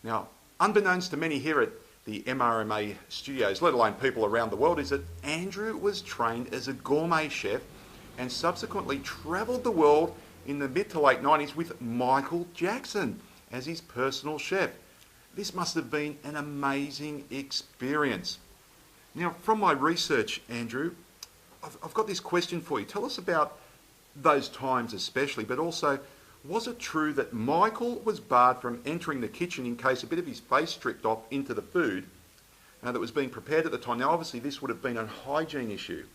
Now, unbeknownst to many here at the MRMA studios, let alone people around the world, is that Andrew was trained as a gourmet chef and subsequently travelled the world in the mid to late 90s with Michael Jackson as his personal chef. This must have been an amazing experience. Now, from my research, Andrew, I've got this question for you. Tell us about those times especially, but also, was it true that Michael was barred from entering the kitchen in case a bit of his face stripped off into the food that was being prepared at the time? Now, obviously, this would have been a hygiene issue.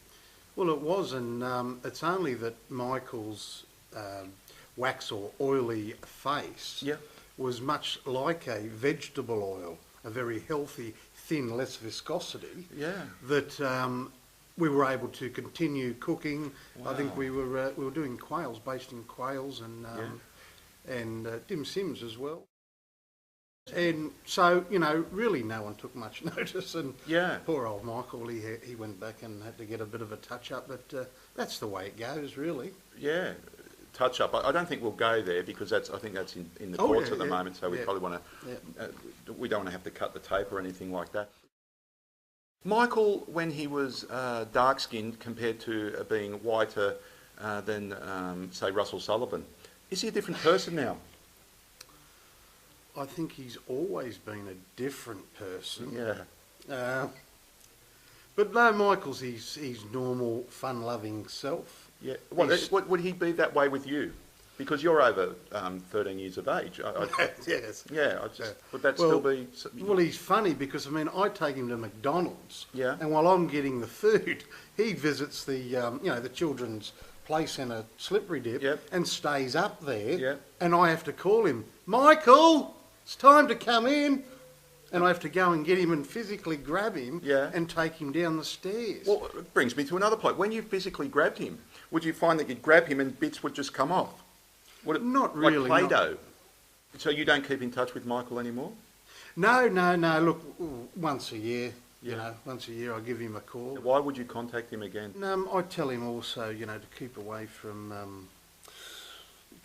Well, it was, and it's only that Michael's wax or oily face was much like a vegetable oil, a very healthy, thin, less viscosity, that we were able to continue cooking. Wow. I think we were doing quails, basting quails and dim sims as well. And so, you know, really no one took much notice. And poor old Michael, he went back and had to get a bit of a touch-up, but that's the way it goes, really. Yeah, touch-up. I don't think we'll go there because I think that's in the courts at the moment, so we probably want to... we don't want to have to cut the tape or anything like that. Michael, when he was dark-skinned compared to being whiter than, say, Russell Sullivan, is he a different person now? I think he's always been a different person. Yeah. But no, Michael's his normal, fun-loving self. Yeah. Would he be that way with you? Because you're over 13 years of age. Yes. Yeah. Would that still be? Well, he's funny because, I mean, I take him to McDonald's. Yeah. And while I'm getting the food, he visits the, the children's play centre slippery dip and stays up there. Yep. And I have to call him, Michael, it's time to come in. And I have to go and get him and physically grab him and take him down the stairs. Well, it brings me to another point. When you physically grabbed him, would you find that you'd grab him and bits would just come off? Would it, not really. Like Play-Doh? So you don't keep in touch with Michael anymore? No. Look, once a year, once a year I give him a call. Why would you contact him again? I tell him also, to keep away from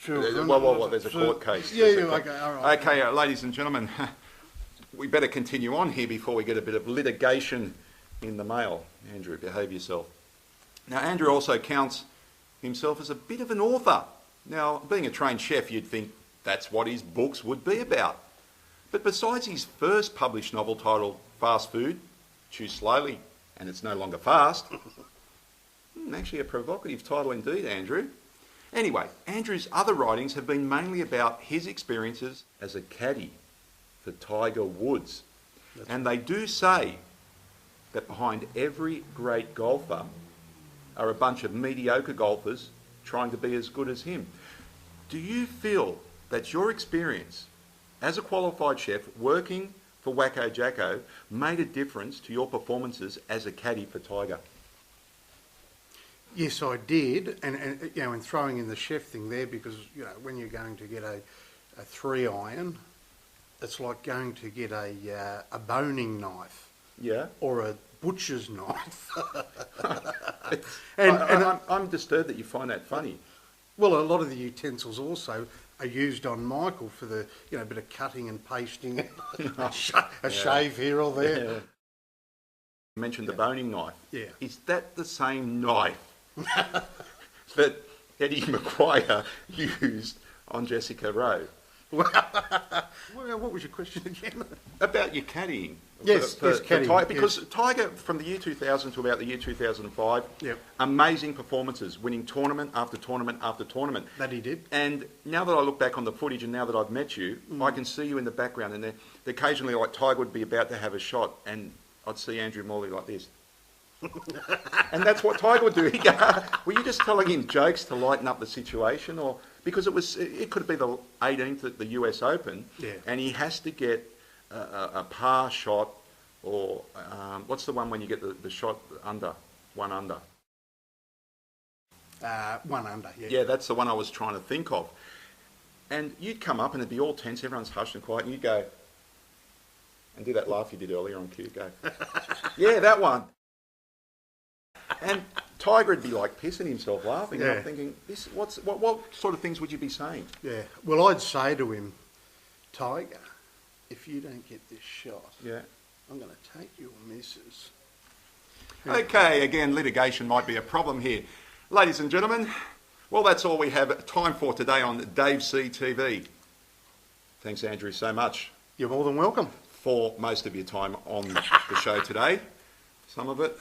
children. Well, there's a court case. Okay, all right. Okay, ladies and gentlemen, we better continue on here before we get a bit of litigation in the mail. Andrew, behave yourself. Now, Andrew also counts himself as a bit of an author. Now, being a trained chef, you'd think that's what his books would be about. But besides his first published novel titled Fast Food, Chew Slowly, and It's No Longer Fast, actually a provocative title indeed, Andrew. Anyway, Andrew's other writings have been mainly about his experiences as a caddy for Tiger Woods. And they do say that behind every great golfer are a bunch of mediocre golfers trying to be as good as him. Do you feel that your experience as a qualified chef working for Wacko Jacko made a difference to your performances as a caddy for Tiger? Yes, I did, and throwing in the chef thing there, because when you're going to get a 3-iron, it's like going to get a boning knife, or a butcher's knife. I'm disturbed that you find that funny. Well, a lot of the utensils also are used on Michael for the bit of cutting and pasting, a shave here or there. Yeah. You mentioned the boning knife. Yeah. Is that the same knife that Eddie McGuire used on Jessica Rowe? What was your question again? About your caddying. Yes, caddying. Because Tiger, from the year 2000 to about the year 2005, amazing performances, winning tournament after tournament after tournament. That he did. And now that I look back on the footage and now that I've met you, I can see you in the background, and occasionally, like, Tiger would be about to have a shot, and I'd see Andrew Morley like this. And that's what Tiger would do. He'd go, were you just telling him jokes to lighten up the situation, or because it could be the 18th at the US Open, and he has to get a par shot, or what's the one when you get the shot under, one under? One under, yeah. Yeah, that's the one I was trying to think of. And you'd come up and it'd be all tense, everyone's hushed and quiet, and you'd go, and do that laugh you did earlier on cue, go, yeah, that one. And Tiger would be like pissing himself laughing. And I'm thinking, what sort of things would you be saying? Yeah, well, I'd say to him, Tiger, if you don't get this shot, Yeah. I'm going to take your missus. Okay, again, litigation might be a problem here. Ladies and gentlemen, well, that's all we have time for today on Dave C TV. Thanks, Andrew, so much. You're more than welcome. For most of your time on the show today. Some of it